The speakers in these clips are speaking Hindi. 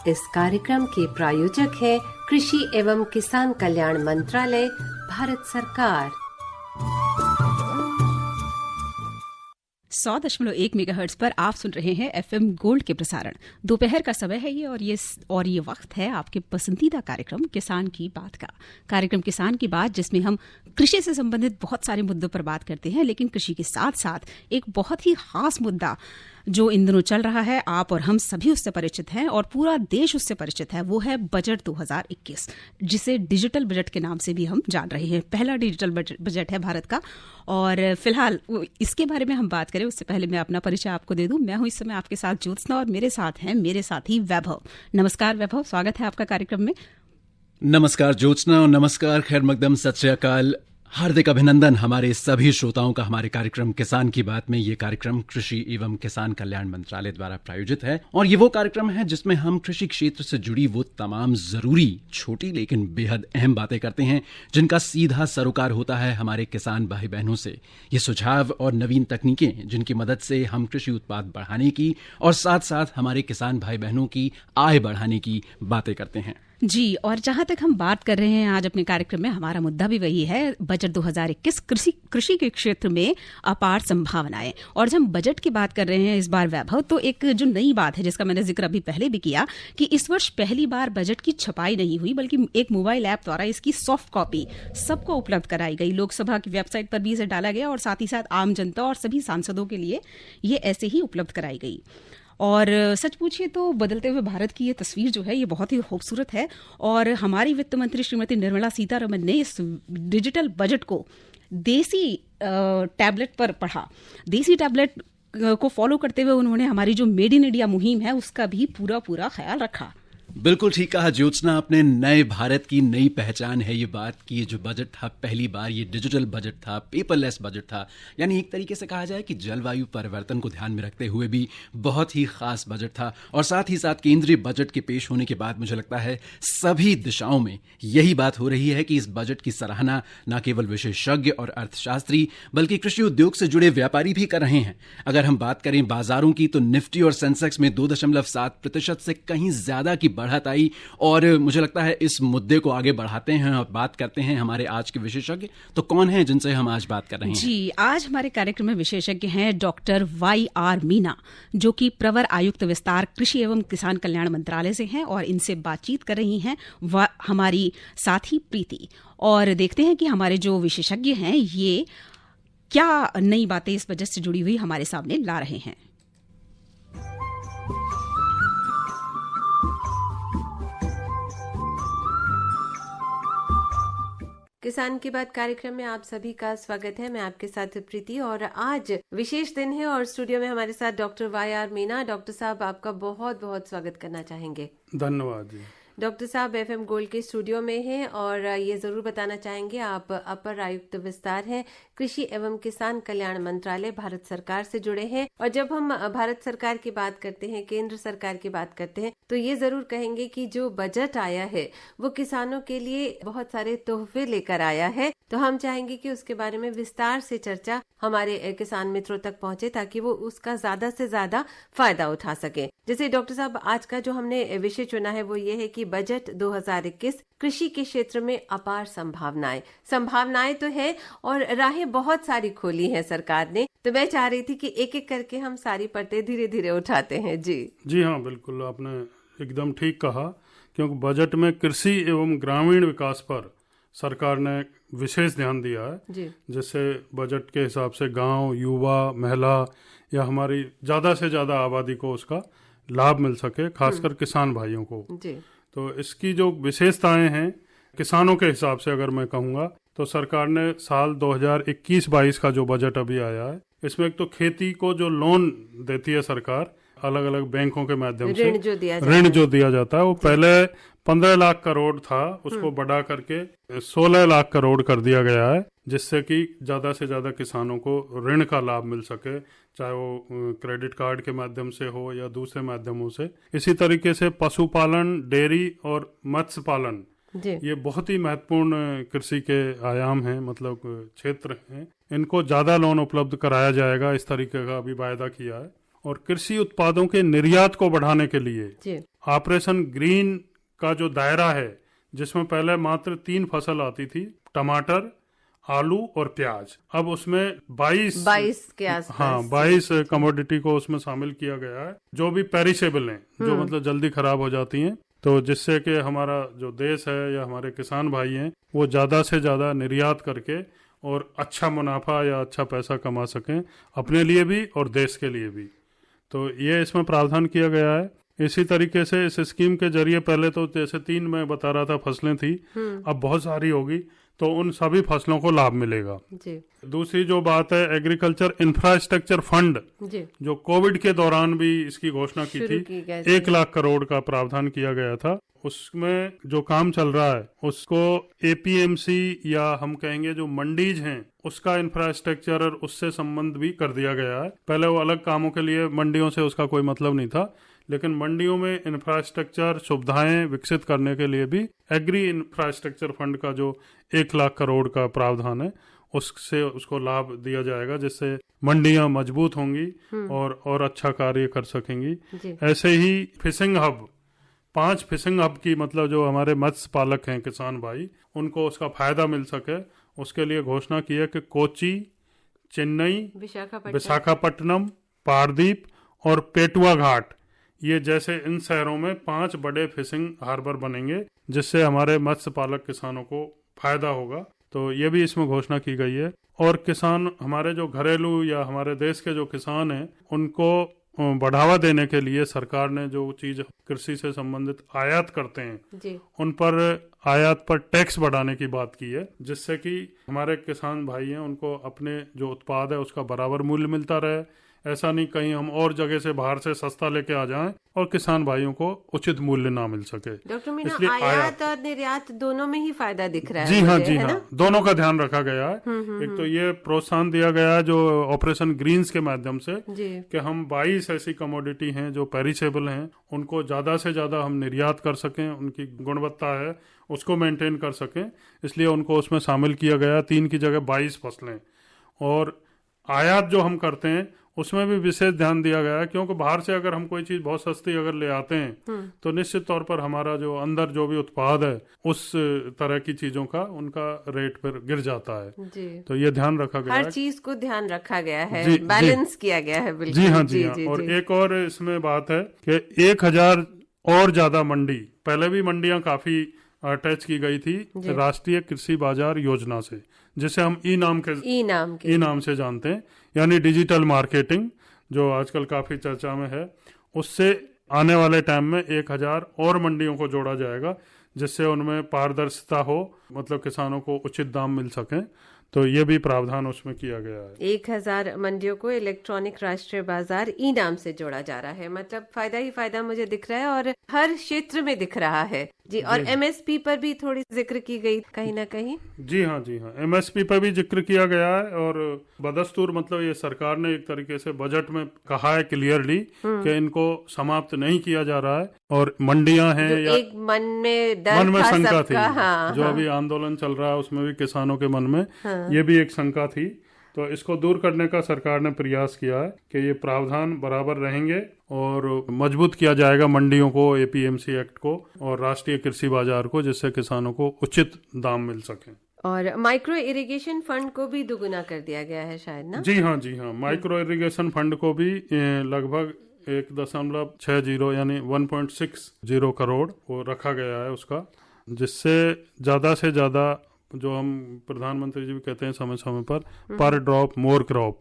इस कार्यक्रम के प्रायोजक है कृषि एवं किसान कल्याण मंत्रालय, भारत सरकार। 100.1 मेगाहर्ट्ज पर आप सुन रहे हैं एफएम गोल्ड के प्रसारण। दोपहर का समय है और ये वक्त है आपके पसंदीदा कार्यक्रम किसान की बात का। कार्यक्रम किसान की बात, जिसमें हम कृषि से संबंधित बहुत सारे मुद्दों पर बात करते हैं, लेकिन कृषि के साथ साथ एक बहुत ही खास मुद्दा जो इन दिनों चल रहा है, आप और हम सभी उससे परिचित हैं और पूरा देश उससे परिचित है, वो है बजट 2021, जिसे डिजिटल बजट के नाम से भी हम जान रहे हैं। पहला डिजिटल बजट है भारत का। और फिलहाल इसके बारे में हम बात करें उससे पहले मैं अपना परिचय आपको दे दूं। मैं हूं इस समय आपके साथ ज्योत्सना और मेरे साथ हैं मेरे साथी वैभव। नमस्कार वैभव, स्वागत है आपका कार्यक्रम में। नमस्कार ज्योत्सना और नमस्कार, खैर मकदम, सत श्री अकाल, हार्दिक अभिनंदन हमारे सभी श्रोताओं का हमारे कार्यक्रम किसान की बात में। ये कार्यक्रम कृषि एवं किसान कल्याण मंत्रालय द्वारा प्रायोजित है और ये वो कार्यक्रम है जिसमें हम कृषि क्षेत्र से जुड़ी वो तमाम जरूरी, छोटी लेकिन बेहद अहम बातें करते हैं जिनका सीधा सरोकार होता है हमारे किसान भाई बहनों से। ये सुझाव और नवीन तकनीकें जिनकी मदद से हम कृषि उत्पाद बढ़ाने की और साथ साथ हमारे किसान भाई बहनों की आय बढ़ाने की बातें करते हैं जी। और जहां तक हम बात कर रहे हैं आज अपने कार्यक्रम में, हमारा मुद्दा भी वही है, बजट 2021, कृषि के क्षेत्र में अपार संभावनाएं। और जब हम बजट की बात कर रहे हैं इस बार वैभव, तो एक जो नई बात है जिसका मैंने जिक्र अभी पहले भी किया कि इस वर्ष पहली बार बजट की छपाई नहीं हुई, बल्कि एक मोबाइल ऐप द्वारा इसकी सॉफ्ट कॉपी सबको उपलब्ध कराई गई। लोकसभा की वेबसाइट पर भी इसे डाला गया और साथ ही साथ आम जनता और सभी सांसदों के लिए ये ऐसे ही उपलब्ध कराई गई। और सच पूछिए तो बदलते हुए भारत की ये तस्वीर जो है ये बहुत ही खूबसूरत है। और हमारी वित्त मंत्री श्रीमती निर्मला सीतारमण ने इस डिजिटल बजट को देसी टैबलेट पर पढ़ा। देसी टैबलेट को फॉलो करते हुए उन्होंने हमारी जो मेड इन इंडिया मुहिम है उसका भी पूरा ख्याल रखा। बिल्कुल ठीक कहा ज्योत्सना, अपने नए भारत की नई पहचान है ये बात कि ये जो बजट था पहली बार ये डिजिटल बजट था, पेपरलेस बजट था। यानी एक तरीके से कहा जाए कि जलवायु परिवर्तन को ध्यान में रखते हुए भी बहुत ही खास बजट था। और साथ ही साथ केंद्रीय बजट के पेश होने के बाद मुझे लगता है सभी दिशाओं में यही बात हो रही है कि इस बजट की सराहना न केवल विशेषज्ञ और अर्थशास्त्री बल्कि कृषि उद्योग से जुड़े व्यापारी भी कर रहे हैं। अगर हम बात करें बाजारों की तो निफ्टी और सेंसेक्स में 2.7% से कहीं ज्यादा की बढ़त आई। और मुझे लगता है इस मुद्दे को आगे बढ़ाते हैं और बात करते हैं हमारे आज के विशेषज्ञ। तो कौन है जिनसे हम आज बात कर रहे हैं? जी, आज हमारे कार्यक्रम में विशेषज्ञ हैं डॉक्टर YR मीना, जो कि प्रवर आयुक्त विस्तार कृषि एवं किसान कल्याण मंत्रालय से हैं और इनसे बातचीत कर रही हैं हमारी साथी प्रीति। और देखते हैं कि हमारे जो विशेषज्ञ हैं ये क्या नई बातें इस बजट से जुड़ी हुई हमारे सामने ला रहे हैं। किसान की बात कार्यक्रम में आप सभी का स्वागत है। मैं आपके साथ प्रीति और आज विशेष दिन है और स्टूडियो में हमारे साथ डॉक्टर YR मीना। डॉक्टर साहब, आपका बहुत बहुत स्वागत करना चाहेंगे। धन्यवाद जी। डॉक्टर साहब एफएम गोल्ड के स्टूडियो में हैं और ये जरूर बताना चाहेंगे आप अपर आयुक्त विस्तार हैं, कृषि एवं किसान कल्याण मंत्रालय, भारत सरकार से जुड़े हैं। और जब हम भारत सरकार की बात करते हैं, केंद्र सरकार की बात करते हैं, तो ये जरूर कहेंगे कि जो बजट आया है वो किसानों के लिए बहुत सारे तोहफे लेकर आया है। तो हम चाहेंगे कि उसके बारे में विस्तार से चर्चा हमारे किसान मित्रों तक पहुंचे ताकि वो उसका ज्यादा से ज्यादा फायदा उठा सके। जैसे डॉक्टर साहब, आज का जो हमने विषय चुना है वो ये है कि बजट 2021, कृषि के क्षेत्र में अपार संभावनाएं तो है और राहें बहुत सारी खोली हैं सरकार ने। तो मैं चाह रही थी कि एक एक करके हम सारी परतें धीरे धीरे उठाते हैं। जी हाँ, बिल्कुल आपने एकदम ठीक कहा, क्योंकि बजट में कृषि एवं ग्रामीण विकास पर सरकार ने विशेष ध्यान दिया है, जिससे बजट के हिसाब से गांव, युवा, महिला या हमारी ज्यादा से ज्यादा आबादी को उसका लाभ मिल सके, खासकर किसान भाइयों को। तो इसकी जो विशेषताएं हैं किसानों के हिसाब से अगर मैं कहूँगा तो सरकार ने साल 2021-22 का जो बजट अभी आया है, इसमें एक तो खेती को जो लोन देती है सरकार, अलग अलग बैंकों के माध्यम से ऋण जो दिया जाता है, वो पहले 15 लाख करोड़ था, उसको बढ़ा करके 16 लाख करोड़ कर दिया गया है, जिससे कि ज्यादा से ज्यादा किसानों को ऋण का लाभ मिल सके, चाहे वो क्रेडिट कार्ड के माध्यम से हो या दूसरे माध्यमों से। इसी तरीके से पशुपालन, डेयरी और मत्स्य पालन, ये बहुत ही महत्वपूर्ण कृषि के आयाम हैं, मतलब क्षेत्र हैं। इनको ज्यादा लोन उपलब्ध कराया जाएगा, इस तरीके का अभी वायदा किया है। और कृषि उत्पादों के निर्यात को बढ़ाने के लिए ऑपरेशन ग्रीन का जो दायरा है, जिसमें पहले मात्र 3 फसल आती थी, टमाटर, आलू और प्याज, अब उसमें 22 के आसपास, हाँ 22 कमोडिटी को उसमें शामिल किया गया है, जो भी पेरिशेबल हैं, जो मतलब जल्दी खराब हो जाती हैं। तो जिससे कि हमारा जो देश है या हमारे किसान भाई हैं वो ज़्यादा से ज़्यादा निर्यात करके और अच्छा मुनाफा या अच्छा पैसा कमा सकें, अपने लिए भी और देश के लिए भी। तो ये इसमें प्रावधान किया गया है। इसी तरीके से इस स्कीम के जरिए पहले तो जैसे 3 मैं बता रहा था फसलें थी, अब बहुत सारी होगी, तो उन सभी फसलों को लाभ मिलेगा जी। दूसरी जो बात है, एग्रीकल्चर इंफ्रास्ट्रक्चर फंड जी। जो कोविड के दौरान भी इसकी घोषणा की थी, 1 लाख करोड़ का प्रावधान किया गया था। उसमें जो काम चल रहा है उसको एपीएमसी या हम कहेंगे जो मंडीज हैं उसका इंफ्रास्ट्रक्चर और उससे संबंध भी कर दिया गया है। पहले वो अलग कामों के लिए मंडियों से उसका कोई मतलब नहीं था, लेकिन मंडियों में इंफ्रास्ट्रक्चर सुविधाएं विकसित करने के लिए भी एग्री इंफ्रास्ट्रक्चर फंड का जो 1 लाख करोड़ का प्रावधान है उससे उसको लाभ दिया जाएगा, जिससे मंडियां मजबूत होंगी और अच्छा कार्य कर सकेंगी। ऐसे ही फिशिंग हब, 5 फिशिंग हब की मतलब जो हमारे मत्स्य पालक हैं किसान भाई, उनको उसका फायदा मिल सके, उसके लिए घोषणा की है कि कोची, चेन्नई, विशाखापट्टनम, पारदीप और पेटुआ घाट, ये जैसे इन शहरों में 5 बड़े फिशिंग हार्बर बनेंगे, जिससे हमारे मत्स्य पालक किसानों को फायदा होगा। तो ये भी इसमें घोषणा की गई है। और किसान, हमारे जो घरेलू या हमारे देश के जो किसान हैं, उनको बढ़ावा देने के लिए सरकार ने जो चीज कृषि से संबंधित आयात करते हैं जी। उन पर आयात पर टैक्स बढ़ाने की बात की है, जिससे कि हमारे किसान भाई हैं उनको अपने जो उत्पाद है उसका बराबर मूल्य मिलता रहे। ऐसा नहीं कहीं हम और जगह से बाहर से सस्ता लेके आ जाएं और किसान भाइयों को उचित मूल्य ना मिल सके। डॉक्टर मीना, आयात और निर्यात दोनों में ही फायदा दिख रहा है। जी हाँ, जी हाँ, दोनों का ध्यान रखा गया है। एक तो ये प्रोत्साहन दिया गया है जो ऑपरेशन ग्रीन्स के माध्यम से कि हम 22 ऐसी कमोडिटी हैं जो पेरिशेबल हैं, उनको ज्यादा से ज्यादा हम निर्यात कर सकें, उनकी गुणवत्ता है उसको मेंटेन कर सकें, इसलिए उनको उसमें शामिल किया गया। 3 की जगह 22 फसलें। और आयात जो हम करते हैं उसमें भी विशेष ध्यान दिया गया है, क्योंकि बाहर से अगर हम कोई चीज बहुत सस्ती अगर ले आते हैं तो निश्चित तौर पर हमारा जो अंदर जो भी उत्पाद है उस तरह की चीजों का उनका रेट पर गिर जाता है जी। तो ये ध्यान रखा गया है, हर चीज को ध्यान रखा गया है, बैलेंस किया गया है। बिल्कुल जी हाँ, जी हाँ। और एक और इसमें बात है कि 1000 और ज्यादा मंडी, पहले भी मंडियां काफी अटैच की गई थी राष्ट्रीय कृषि बाजार योजना से, जिसे हम ई नाम से जानते हैं, यानी डिजिटल मार्केटिंग, जो आजकल काफी चर्चा में है। उससे आने वाले टाइम में 1000 और मंडियों को जोड़ा जाएगा, जिससे उनमें पारदर्शिता हो, मतलब किसानों को उचित दाम मिल सके। तो ये भी प्रावधान उसमें किया गया है। 1000 मंडियों को इलेक्ट्रॉनिक राष्ट्रीय बाजार ई नाम से जोड़ा जा रहा है। मतलब फायदा ही फायदा मुझे दिख रहा है और हर क्षेत्र में दिख रहा है जी। और एमएसपी पर भी थोड़ी जिक्र की गई कहीं ना कहीं। जी हाँ, जी हाँ, एमएसपी पर भी जिक्र किया गया है। और बदस्तूर मतलब ये सरकार ने एक तरीके से बजट में कहा है क्लियरली कि इनको समाप्त नहीं किया जा रहा है। और मंडियां हैं या एक मन में शंका थी, हाँ, जो अभी आंदोलन चल रहा है उसमें भी किसानों के मन में ये भी एक शंका थी, तो इसको दूर करने का सरकार ने प्रयास किया है कि ये प्रावधान बराबर रहेंगे और मजबूत किया जाएगा मंडियों को, एपीएमसी एक्ट को और राष्ट्रीय कृषि बाजार को, जिससे किसानों को उचित दाम मिल सके। और माइक्रो इरिगेशन फंड को भी दुगुना कर दिया गया है शायद ना? जी हाँ, जी हाँ, माइक्रो इरिगेशन फंड को भी लगभग 1.60 यानी 1.60 करोड़ वो रखा गया है उसका, जिससे ज्यादा से ज्यादा, जो हम प्रधानमंत्री जी भी कहते हैं समय समय पर ड्रॉप मोर क्रॉप,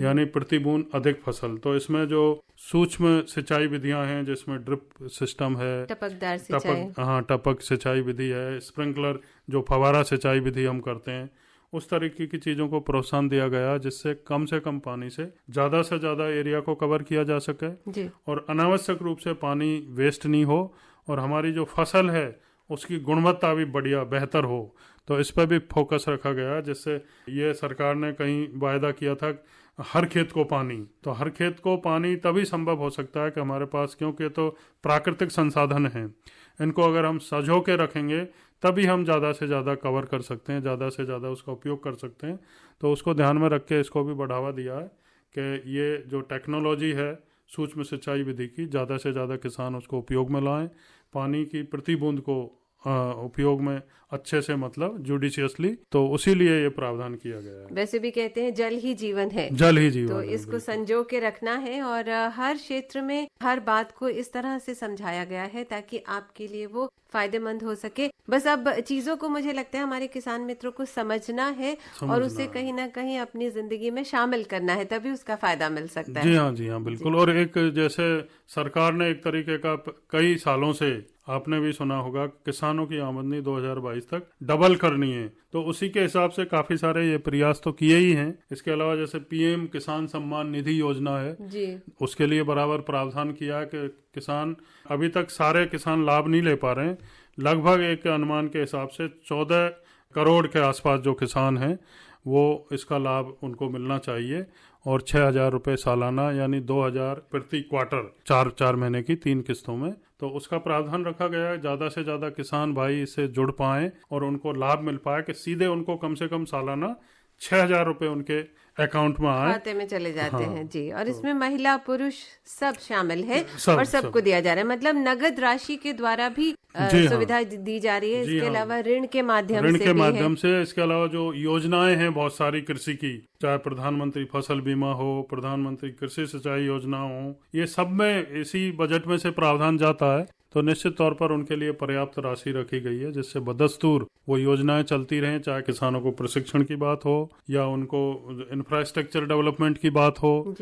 यानी प्रति बूंद अधिक फसल। तो इसमें जो सूक्ष्म सिंचाई विधियां हैं, जिसमें ड्रिप सिस्टम है, टपकदार सिंचाई, टपक सिंचाई विधि है, स्प्रिंकलर जो फवारा सिंचाई विधि हम करते हैं, उस तरीके की चीजों को प्रोत्साहन दिया गया, जिससे कम से कम पानी से ज्यादा एरिया को कवर किया जा सके जी। और अनावश्यक रूप से पानी वेस्ट नहीं हो और हमारी जो फसल है उसकी गुणवत्ता भी बढ़िया बेहतर हो। तो इस पर भी फोकस रखा गया, जिससे ये सरकार ने कहीं वायदा किया था हर खेत को पानी, तो हर खेत को पानी तभी संभव हो सकता है कि हमारे पास, क्योंकि तो प्राकृतिक संसाधन हैं, इनको अगर हम सजो के रखेंगे तभी हम ज़्यादा से ज़्यादा कवर कर सकते हैं, ज़्यादा से ज़्यादा उसका उपयोग कर सकते हैं। तो उसको ध्यान में रख के इसको भी बढ़ावा दिया है कि ये जो टेक्नोलॉजी है सूक्ष्म सिंचाई विधि की ज़्यादा से ज़्यादा किसान उसको उपयोग में लाएं, पानी की प्रति बूंद को उपयोग में अच्छे से मतलब जुडिशियसली, तो उसी लिए ये प्रावधान किया गया है। वैसे भी कहते हैं जल ही जीवन है, जल ही जीवन तो है, इसको संजो के रखना है और हर क्षेत्र में हर बात को इस तरह से समझाया गया है ताकि आपके लिए वो फायदेमंद हो सके। बस अब चीजों को मुझे लगता है हमारे किसान मित्रों को समझना है और उसे कहीं ना कहीं अपनी जिंदगी में शामिल करना है, तभी उसका फायदा मिल सकता है। जी हाँ बिल्कुल। और एक जैसे सरकार ने एक तरीके का कई सालों से, आपने भी सुना होगा, किसानों की आमदनी 2022 तक डबल करनी है, तो उसी के हिसाब से काफी सारे ये प्रयास तो किए ही हैं। इसके अलावा जैसे पीएम किसान सम्मान निधि योजना है जी, उसके लिए बराबर प्रावधान किया है कि किसान, अभी तक सारे किसान लाभ नहीं ले पा रहे हैं, लगभग एक अनुमान के हिसाब से 14 करोड़ के आसपास जो किसान हैं वो इसका लाभ उनको मिलना चाहिए, और 6,000 रुपये सालाना यानी 2,000 प्रति क्वार्टर, चार महीने की 3 किस्तों में, तो उसका प्रावधान रखा गया है। ज्यादा से ज्यादा किसान भाई इससे जुड़ पाएं और उनको लाभ मिल पाए कि सीधे उनको कम से कम सालाना 6,000 रुपये उनके अकाउंट में आए, खाते में चले जाते हैं जी। और इसमें महिला पुरुष सब शामिल है और सबको दिया जा रहा है, मतलब नगद राशि के द्वारा भी सुविधा दी जा रही है। इसके अलावा ऋण के माध्यम से इसके अलावा जो योजनाएं हैं बहुत सारी कृषि की, चाहे प्रधानमंत्री फसल बीमा हो, प्रधानमंत्री कृषि सिंचाई योजना हो, ये सब में इसी बजट में से प्रावधान जाता है। तो निश्चित तौर पर उनके लिए पर्याप्त राशि रखी गई है जिससे बदस्तूर वो योजनाएं चलती रहें, चाहे किसानों को प्रशिक्षण की बात हो या उनको इंफ्रास्ट्रक्चर डेवलपमेंट की बात हो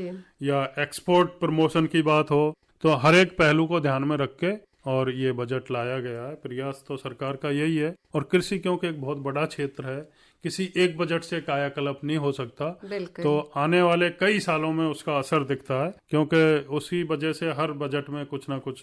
या एक्सपोर्ट प्रमोशन की बात हो, तो हर एक पहलू को ध्यान में रख के और ये बजट लाया गया है। प्रयास तो सरकार का यही है। और कृषि क्योंकि एक बहुत बड़ा क्षेत्र है, किसी एक बजट से कायाकल्प नहीं हो सकता, तो आने वाले कई सालों में उसका असर दिखता है, क्योंकि उसी वजह से हर बजट में कुछ ना कुछ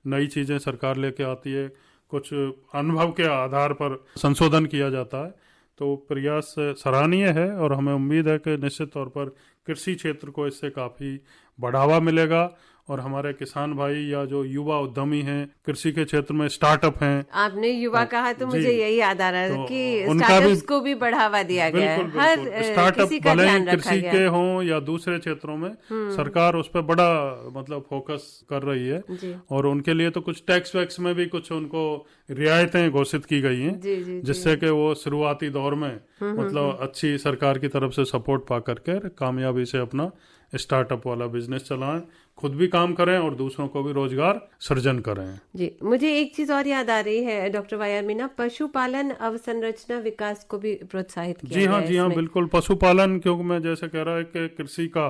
नई चीजें सरकार लेके आती है, कुछ अनुभव के आधार पर संशोधन किया जाता है। तो प्रयास सराहनीय है और हमें उम्मीद है कि निश्चित तौर पर कृषि क्षेत्र को इससे काफी बढ़ावा मिलेगा और हमारे किसान भाई या जो युवा उद्यमी हैं, कृषि के क्षेत्र में स्टार्टअप हैं। आपने युवा कहा तो मुझे यही याद आ रहा है कि स्टार्टअप्स को भी बढ़ावा दिया गया है। हर स्टार्टअप भले ही कृषि के हों या दूसरे क्षेत्रों में सरकार उस पर बड़ा मतलब फोकस कर रही है और उनके लिए तो कुछ टैक्स वैक्स में भी कुछ उनको रियायतें घोषित की गई हैं, जिससे कि वो शुरुआती दौर में मतलब अच्छी सरकार की तरफ से सपोर्ट पा करके कामयाबी से अपना स्टार्टअप वाला बिजनेस चलाएं, खुद भी काम करें और दूसरों को भी रोजगार सृजन करें। जी, मुझे एक चीज और याद आ रही है डॉक्टर वाई आर मीना, पशुपालन अवसंरचना विकास को भी प्रोत्साहित किया जी हाँ बिल्कुल। पशुपालन, क्योंकि मैं जैसे कह रहा है कि कृषि का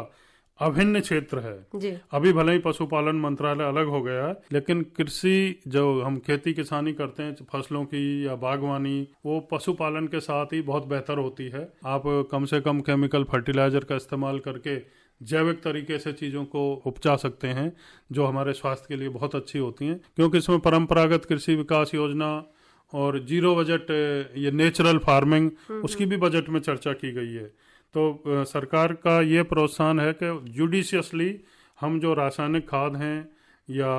अभिन्न क्षेत्र है जी। अभी भले ही पशुपालन मंत्रालय अलग हो गया है, लेकिन कृषि जो हम खेती किसानी करते हैं फसलों की या बागवानी, वो पशुपालन के साथ ही बहुत बेहतर होती है। आप कम से कम केमिकल फर्टिलाइजर का इस्तेमाल करके जैविक तरीके से चीजों को उपजा सकते हैं, जो हमारे स्वास्थ्य के लिए बहुत अच्छी होती हैं, क्योंकि इसमें परंपरागत कृषि विकास योजना और जीरो बजट ये नेचुरल फार्मिंग उसकी भी बजट में चर्चा की गई है। तो सरकार का ये प्रोत्साहन है कि जुडिशियसली हम जो रासायनिक खाद हैं या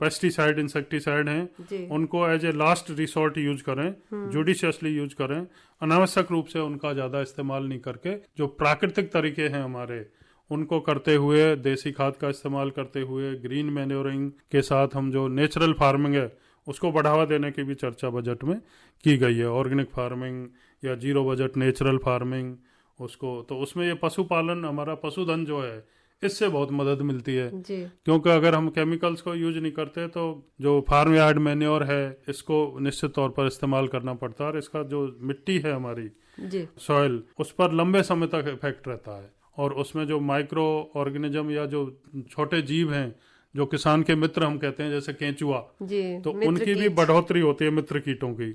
पेस्टिसाइड इंसेक्टिसाइड हैं उनको as a last resort use करें, जुडिशियसली यूज करें, अनावश्यक रूप से उनका ज्यादा इस्तेमाल नहीं करके जो प्राकृतिक तरीके हैं हमारे उनको करते हुए, देसी खाद का इस्तेमाल करते हुए, ग्रीन मैन्योरिंग के साथ हम जो नेचुरल फार्मिंग है उसको बढ़ावा देने की भी चर्चा बजट में की गई है। ऑर्गेनिक फार्मिंग या जीरो बजट नेचुरल फार्मिंग उसको, तो उसमें ये पशुपालन, हमारा पशुधन जो है इससे बहुत मदद मिलती है, क्योंकि अगर हम केमिकल्स को यूज नहीं करते तो जो फार्म यार्ड मैन्योर है इसको निश्चित तौर पर इस्तेमाल करना पड़ता है और इसका जो मिट्टी है हमारी सॉइल उस पर लंबे समय तक इफेक्ट रहता है और उसमें जो माइक्रो ऑर्गेनिज्म या जो छोटे जीव हैं जो किसान के मित्र हम कहते हैं, जैसे केंचुआ, तो उनकी भी बढ़ोतरी होती है मित्र कीटों की।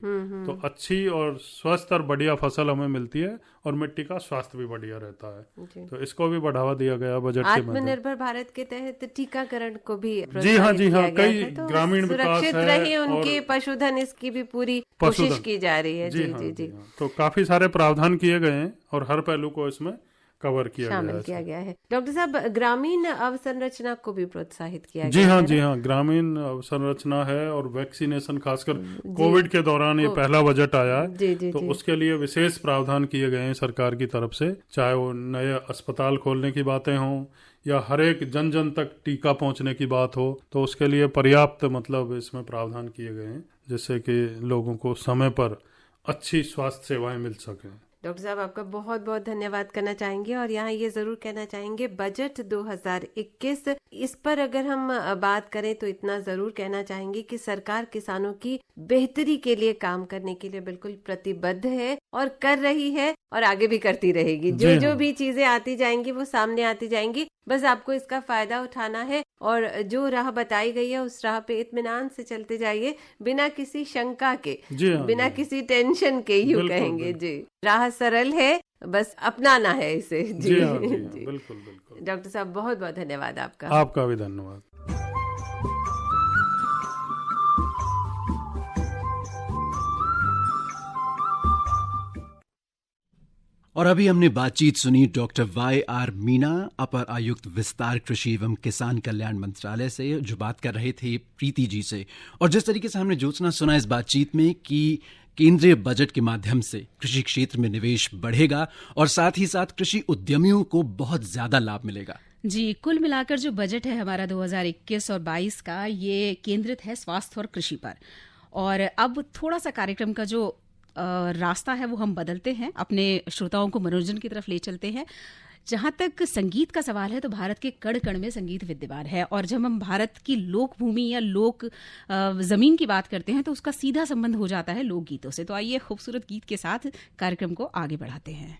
तो अच्छी और स्वस्थ और बढ़िया फसल हमें मिलती है और मिट्टी का स्वास्थ्य भी बढ़िया रहता है। तो इसको भी बढ़ावा दिया गया बजट के माध्यम। आत्मनिर्भर भारत के तहत टीकाकरण को भी जी हाँ कई ग्रामीण विकास है, उनके पशुधन इसकी भी पूरी कोशिश की जा रही है। जी। तो काफी सारे प्रावधान किए गए हैं और हर पहलू को इसमें कवर किया शामिल किया गया है। डॉक्टर साहब, ग्रामीण अवसंरचना को भी प्रोत्साहित किया जी गया हाँ, है। जी हाँ, ग्रामीण अवसंरचना है और वैक्सीनेशन, खासकर कोविड के दौरान ये पहला बजट आया है, जी, तो उसके लिए विशेष प्रावधान किए गए हैं सरकार की तरफ से, चाहे वो नए अस्पताल खोलने की बातें हों या हर एक जन जन तक टीका पहुंचने की बात हो, तो उसके लिए पर्याप्त मतलब इसमें प्रावधान किए गए हैं जिससे कि लोगों को समय पर अच्छी स्वास्थ्य सेवाएं मिल सकें। डॉक्टर साहब, आपका बहुत बहुत धन्यवाद करना चाहेंगे और यहाँ ये जरूर कहना चाहेंगे, बजट 2021 इस पर अगर हम बात करें तो इतना जरूर कहना चाहेंगे कि सरकार किसानों की बेहतरी के लिए काम करने के लिए बिल्कुल प्रतिबद्ध है और कर रही है और आगे भी करती रहेगी। जो भी चीजें आती जाएंगी वो सामने आती जाएंगी, बस आपको इसका फायदा उठाना है और जो राह बताई गई है उस राह पे इत्मीनान से चलते जाइए, बिना किसी शंका के, बिना किसी टेंशन के, यूं कहेंगे जी। राह सरल है, बस अपनाना है इसे। जी, बिल्कुल। डॉक्टर साहब, बहुत बहुत धन्यवाद आपका। आपका भी धन्यवाद। और अभी हमने बातचीत सुनी डॉक्टर YR मीना, अपर आयुक्त विस्तार कृषि एवं किसान कल्याण मंत्रालय से, जो बात कर रहे थे प्रीति जी से। और जिस तरीके से हमने ज्योत्सना सुना इस बातचीत में कि केंद्रीय बजट के माध्यम से कृषि क्षेत्र में निवेश बढ़ेगा और साथ ही साथ कृषि उद्यमियों को बहुत ज्यादा लाभ मिलेगा। जी, कुल मिलाकर जो बजट है हमारा 2021 और 22 का, ये केंद्रित है स्वास्थ्य और कृषि पर। और अब थोड़ा सा कार्यक्रम का जो रास्ता है वो हम बदलते हैं, अपने श्रोताओं को मनोरंजन की तरफ ले चलते हैं। जहां तक संगीत का सवाल है तो भारत के कण कण में संगीत विद्यमान है, और जब हम भारत की लोक भूमि या लोक जमीन की बात करते हैं तो उसका सीधा संबंध हो जाता है लोकगीतों से। तो आइए खूबसूरत गीत के साथ कार्यक्रम को आगे बढ़ाते हैं।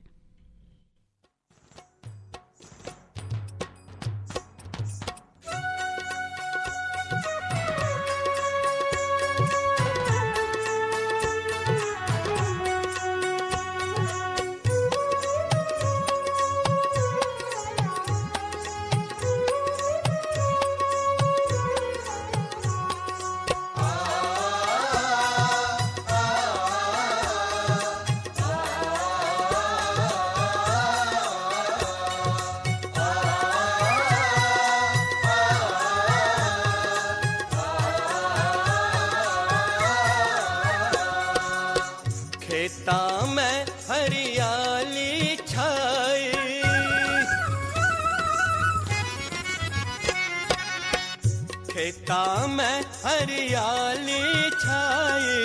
खेता में हरियाली छाई,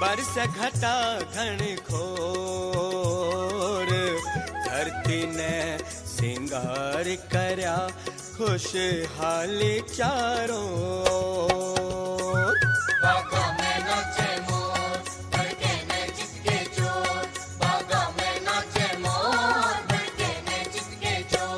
बरस घटा घन घोर, धरती ने सिंगार करया खुशहाली चारों ओर। बागा में नाचे मोर, भड़के ने जित के चोर, बागा में नाचे मोर, भड़के ने जित के चोर।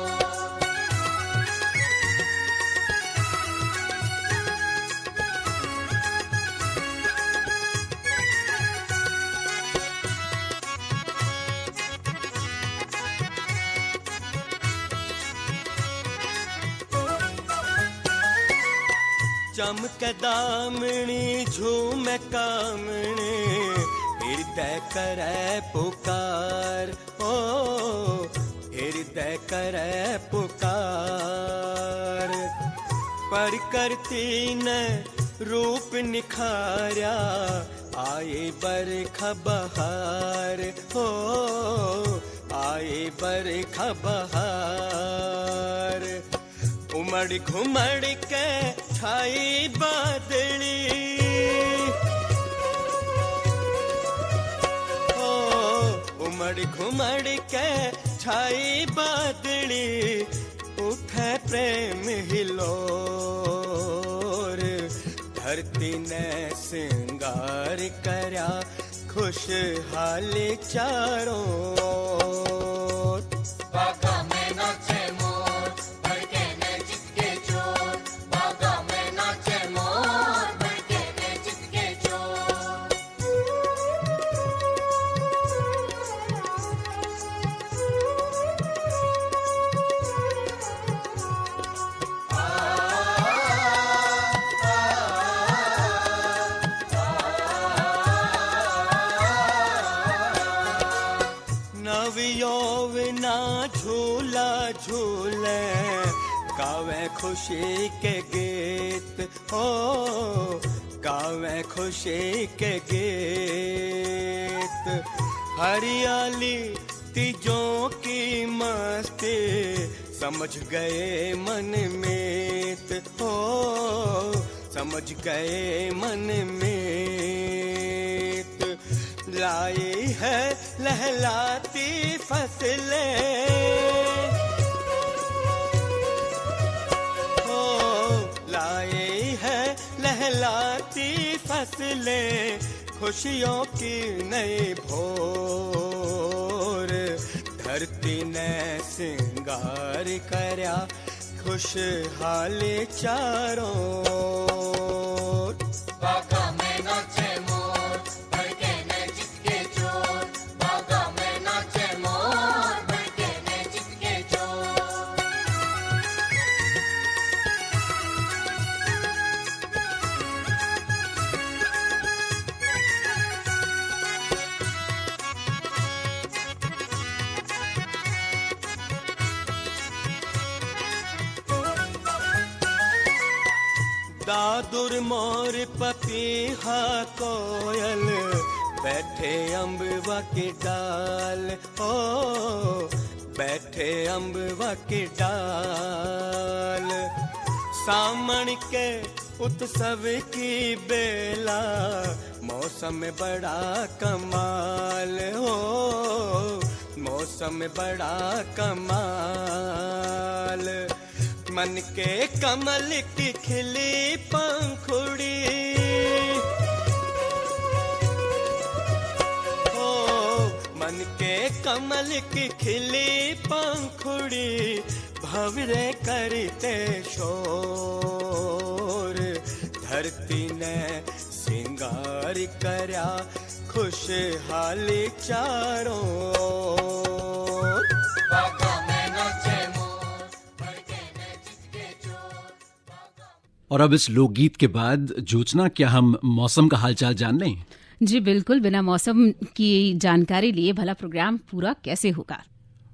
चमक दामनी झूम कामनी, हृदय करे पुकार, ओ हृदय करे पुकार। प्रकृति ने रूप निखारा, आए बरखा बहार, हो आए बरखा बहार। उमड़ घुमड़ के छाई बादली, ओ उमड़ घुमड़ के छाई बादली, उठे प्रेम हिलोर, धरती ने सिंगार करया खुशहाली चारों ओर। बागा में नाचे मोर, भड़के ने जित के चोर, बागा में नाचे मोर, भड़के ने जित के चोर। नव फसले गावे खुशी के गीत हो, गावे खुशी के गीत। हरियाली तीजों की मस्ती समझ गए मन मीत हो, समझ गए मन मीत। लाई है लहलाती फसलें हो, लाई है लहलाती फसलें, खुशियों की नई भोर। धरती ने सिंगार करया खुशहाली चारों ओर। बागा में नाचे मोर, भड़के ने चितके चोर, बागा में नाचे मोर, भड़के ने चितके चोर। दादुर मोर पपीहा कोयल बैठे अम्बवा की डाल हो, बैठे अम्बवा की डाल। सामन के उत्सव की बेला मौसम बड़ा कमाल हो, मौसम बड़ा कमाल। मन के कमल की खिली पंखुड़ी हो, मन के कमल की खिली पंखुड़ी भंवरे करते शोर। धरती ने सिंगार करया खुशहाली चारों ओर। और अब इस लोकगीत के बाद जोचना, क्या हम मौसम का हालचाल जान लें? जी बिल्कुल, बिना मौसम की जानकारी लिए भला प्रोग्राम पूरा कैसे होगा।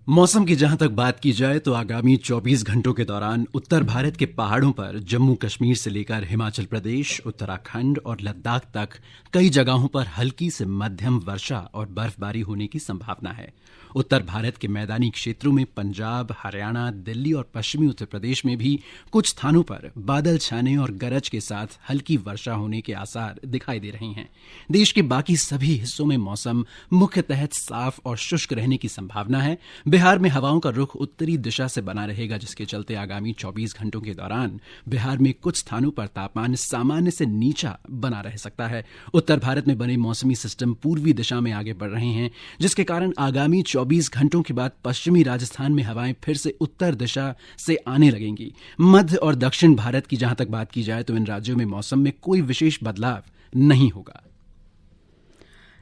मौसम की जहां तक बात की जाए तो आगामी 24 घंटों के दौरान उत्तर भारत के पहाड़ों पर जम्मू कश्मीर से लेकर हिमाचल प्रदेश, उत्तराखंड और लद्दाख तक कई जगहों पर हल्की से मध्यम वर्षा और बर्फबारी होने की संभावना है। उत्तर भारत के मैदानी क्षेत्रों में पंजाब, हरियाणा, दिल्ली और पश्चिमी उत्तर प्रदेश में भी कुछ स्थानों पर बादल छाने और गरज के साथ हल्की वर्षा होने के आसार दिखाई दे रहे हैं। देश के बाकी सभी हिस्सों में मौसम मुख्यतः साफ और शुष्क रहने की संभावना है। बिहार में हवाओं का रुख उत्तरी दिशा से बना रहेगा, जिसके चलते आगामी 24 घंटों के दौरान बिहार में कुछ स्थानों पर तापमान सामान्य से नीचा बना रह सकता है। उत्तर भारत में बने मौसमी सिस्टम पूर्वी दिशा में आगे बढ़ रहे हैं, जिसके कारण आगामी 24 घंटों के बाद पश्चिमी राजस्थान में हवाएं फिर से उत्तर दिशा से आने लगेंगी। मध्य और दक्षिण भारत की जहां तक बात की जाए तो इन राज्यों में मौसम में कोई विशेष बदलाव नहीं होगा।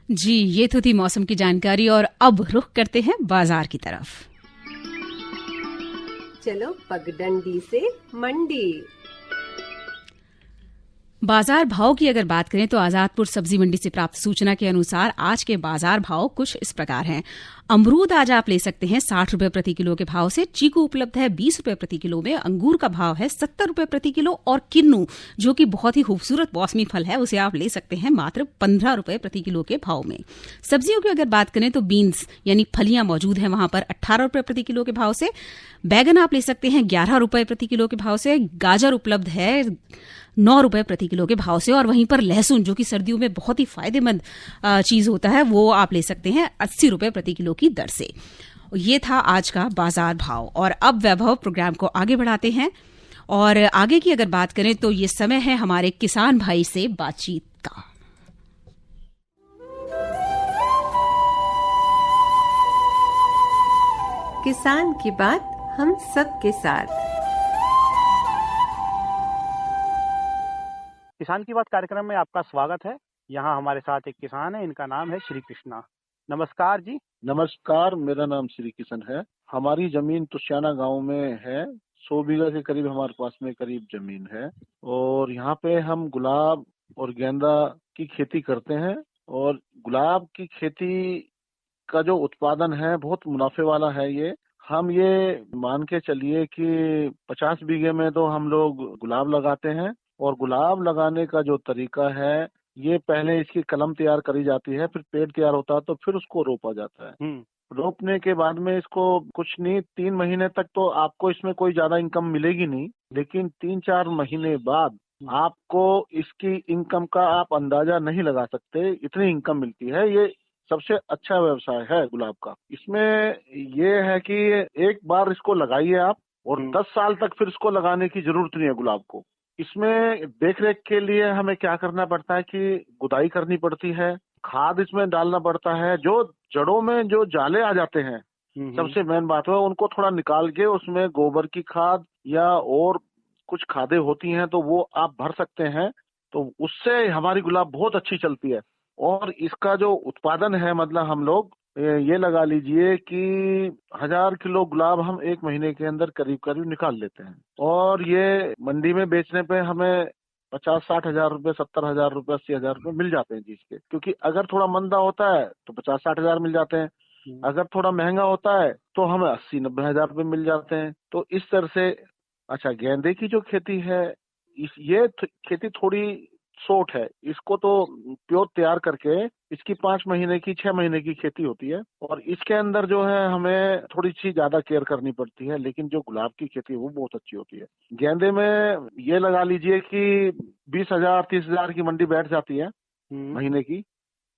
जी, ये तो थी मौसम की जानकारी और अब रुख करते हैं बाजार की तरफ। चलो पगडंडी से मंडी। बाजार भाव की अगर बात करें तो आजादपुर सब्जी मंडी से प्राप्त सूचना के अनुसार आज के बाजार भाव कुछ इस प्रकार हैं। अमरूद आज आप ले सकते हैं 60 रुपए प्रति किलो के भाव से। चीकू उपलब्ध है 20 रुपए प्रति किलो में। अंगूर का भाव है 70 रुपए प्रति किलो और किन्नू, जो कि बहुत ही खूबसूरत मौसमी फल है, उसे आप ले सकते हैं मात्र 15 रुपए प्रति किलो के भाव में। सब्जियों की अगर बात करें तो बीन्स यानी फलियां मौजूद हैं वहां पर 18 रुपए प्रति किलो के भाव से। बैगन आप ले सकते हैं 11 रुपए प्रति किलो के भाव से। गाजर उपलब्ध है 9 रुपए प्रति किलो के भाव से। और वहीं पर लहसुन, जो कि सर्दियों में बहुत ही फायदेमंद चीज होता है, वो आप ले सकते हैं 80 रुपए प्रति किलो की दर से। ये था आज का बाजार भाव। और अब वैभव प्रोग्राम को आगे बढ़ाते हैं और आगे की अगर बात करें तो ये समय है हमारे किसान भाई से बातचीत का। किसान की बात हम सबके साथ। किसान की बात कार्यक्रम में आपका स्वागत है। यहाँ हमारे साथ एक किसान है, इनका नाम है श्री कृष्णा। नमस्कार जी। नमस्कार, मेरा नाम श्री किशन है। हमारी जमीन तुशियाना गांव में है। 100 बीघा के करीब हमारे पास में करीब जमीन है और यहाँ पे हम गुलाब और गेंदा की खेती करते हैं। और गुलाब की खेती का जो उत्पादन है बहुत मुनाफे वाला है। ये हम ये मान के चलिए कि 50 बीघे में तो हम लोग गुलाब लगाते हैं। और गुलाब लगाने का जो तरीका है, ये पहले इसकी कलम तैयार करी जाती है, फिर पेड़ तैयार होता है, तो फिर उसको रोपा जाता है। रोपने के बाद में इसको कुछ नहीं 3 महीने तक तो आपको इसमें कोई ज्यादा इनकम मिलेगी नहीं, लेकिन 3-4 महीने बाद आपको इसकी इनकम का आप अंदाजा नहीं लगा सकते, इतनी इनकम मिलती है। ये सबसे अच्छा व्यवसाय है गुलाब का। इसमें ये है कि एक बार इसको लगाइए आप और 10 साल तक फिर इसको लगाने की जरूरत नहीं है गुलाब को। इसमें देख रेख के लिए हमें क्या करना पड़ता है कि गुदाई करनी पड़ती है, खाद इसमें डालना पड़ता है। जो जड़ों में जो जाले आ जाते हैं, सबसे मेन बात है उनको थोड़ा निकाल के उसमें गोबर की खाद या और कुछ खादें होती हैं तो वो आप भर सकते हैं, तो उससे हमारी गुलाब बहुत अच्छी चलती है। और इसका जो उत्पादन है, मतलब हम लोग ये लगा लीजिए कि 1000 किलो गुलाब हम 1 महीने के अंदर करीब करीब निकाल लेते हैं। और ये मंडी में बेचने पे हमें 50-60 हजार रुपए, 70 हजार रुपए, 80 हजार रुपए मिल जाते हैं चीज के। क्योंकि अगर थोड़ा मंदा होता है तो 50-60 हजार मिल जाते हैं, अगर थोड़ा महंगा होता है तो हमें 80-90 हजार रुपए मिल जाते हैं। तो इस तरह से अच्छा, गेंदे की जो खेती है, ये खेती थोड़ी शॉर्ट है। इसको तो प्योर तैयार करके इसकी 5 महीने की 6 महीने की खेती होती है, और इसके अंदर जो है हमें थोड़ी सी ज्यादा केयर करनी पड़ती है। लेकिन जो गुलाब की खेती है वो बहुत अच्छी होती है। गेंदे में ये लगा लीजिए कि 20,000-30 हजार की मंडी बैठ जाती है महीने की,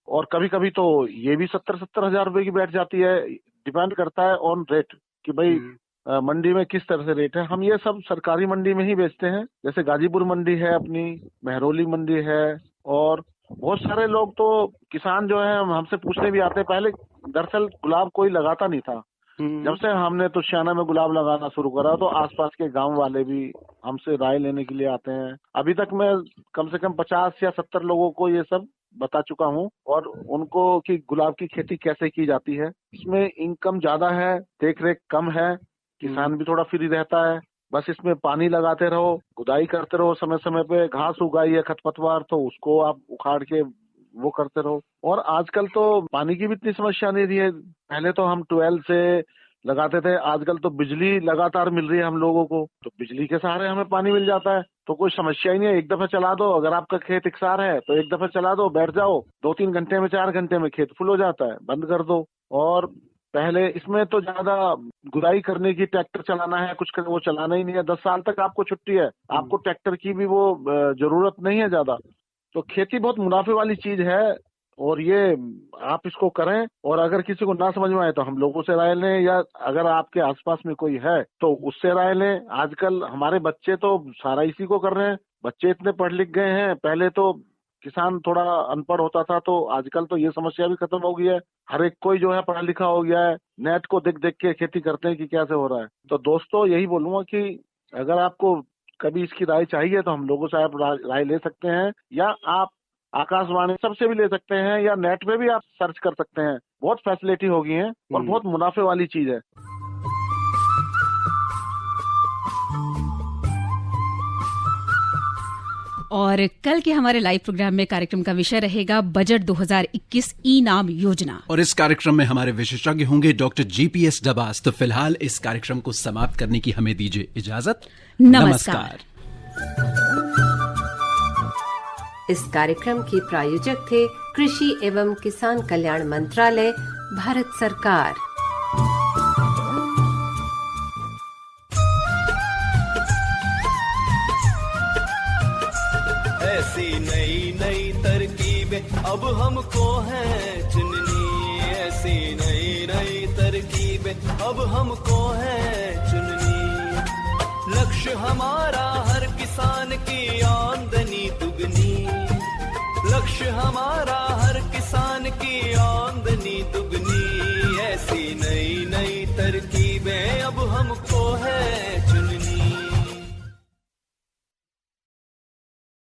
और कभी कभी तो ये भी 70-70 हजार रुपए की बैठ जाती है। डिपेंड करता है ऑन रेट कि भाई मंडी में किस तरह से रेट है। हम ये सब सरकारी मंडी में ही बेचते हैं, जैसे गाजीपुर मंडी है अपनी, महरौली मंडी है, और बहुत सारे लोग तो किसान जो है हमसे पूछने भी आते हैं। पहले दरअसल गुलाब कोई लगाता नहीं था, जब से हमने तुशियाना में गुलाब लगाना शुरू करा तो आसपास के गांव वाले भी हमसे राय लेने के लिए आते हैं। अभी तक मैं कम से कम 50 या 70 लोगों को ये सब बता चुका हूँ, और उनको कि गुलाब की खेती कैसे की जाती है। इसमें इनकम ज्यादा है, देख रेख कम है, किसान भी थोड़ा फ्री रहता है। बस इसमें पानी लगाते रहो, गुदाई करते रहो समय समय पे। घास उगाई है खरपतवार तो उसको आप उखाड़ के वो करते रहो। और आजकल तो पानी की भी इतनी समस्या नहीं रही है। पहले तो हम 12 से लगाते थे, आजकल तो बिजली लगातार मिल रही है हम लोगों को, तो बिजली के सहारे हमें पानी मिल जाता है, तो कोई समस्या ही नहीं है। एक दफा चला दो, अगर आपका खेत इकसार है तो एक दफा चला दो, बैठ जाओ, 2-3 घंटे में 4 घंटे में खेत फुल हो जाता है, बंद कर दो। और पहले इसमें तो ज्यादा गुदाई करने की, ट्रैक्टर चलाना है कुछ वो चलाना ही नहीं है। 10 साल तक आपको छुट्टी है, आपको ट्रैक्टर की भी वो जरूरत नहीं है ज्यादा। तो खेती बहुत मुनाफे वाली चीज है, और ये आप इसको करें। और अगर किसी को ना समझ में आए तो हम लोगों से राय लें, या अगर आपके आसपास में कोई है तो उससे राय लें। आजकल हमारे बच्चे तो सारा इसी को कर रहे हैं, बच्चे इतने पढ़ लिख गए हैं। पहले तो किसान थोड़ा अनपढ़ होता था, तो आजकल तो ये समस्या भी खत्म हो गई है। हर एक कोई जो है पढ़ा लिखा हो गया है, नेट को देख देख के खेती करते हैं कि कैसे हो रहा है। तो दोस्तों यही बोलूंगा कि अगर आपको कभी इसकी राय चाहिए तो हम लोगों से आप राय ले सकते हैं, या आप आकाशवाणी सबसे भी ले सकते हैं, या नेट पे भी आप सर्च कर सकते हैं। बहुत फैसिलिटी हो गई है और बहुत मुनाफे वाली चीज है। और कल के हमारे लाइव प्रोग्राम में कार्यक्रम का विषय रहेगा बजट 2021 ई-नाम योजना, और इस कार्यक्रम में हमारे विशेषज्ञ होंगे डॉक्टर जीपीएस डबास। तो फिलहाल इस कार्यक्रम को समाप्त करने की हमें दीजिए इजाजत। नमस्कार। इस कार्यक्रम के प्रायोजक थे कृषि एवं किसान कल्याण मंत्रालय, भारत सरकार। ऐसी नई नई तरकीबें अब हमको है चुननी, ऐसी नई नई तरकीबें अब हमको है चुननी। लक्ष्य हमारा हर किसान की आमदनी दुगनी, लक्ष्य हमारा हर किसान की आमदनी दुगनी। ऐसी नई नई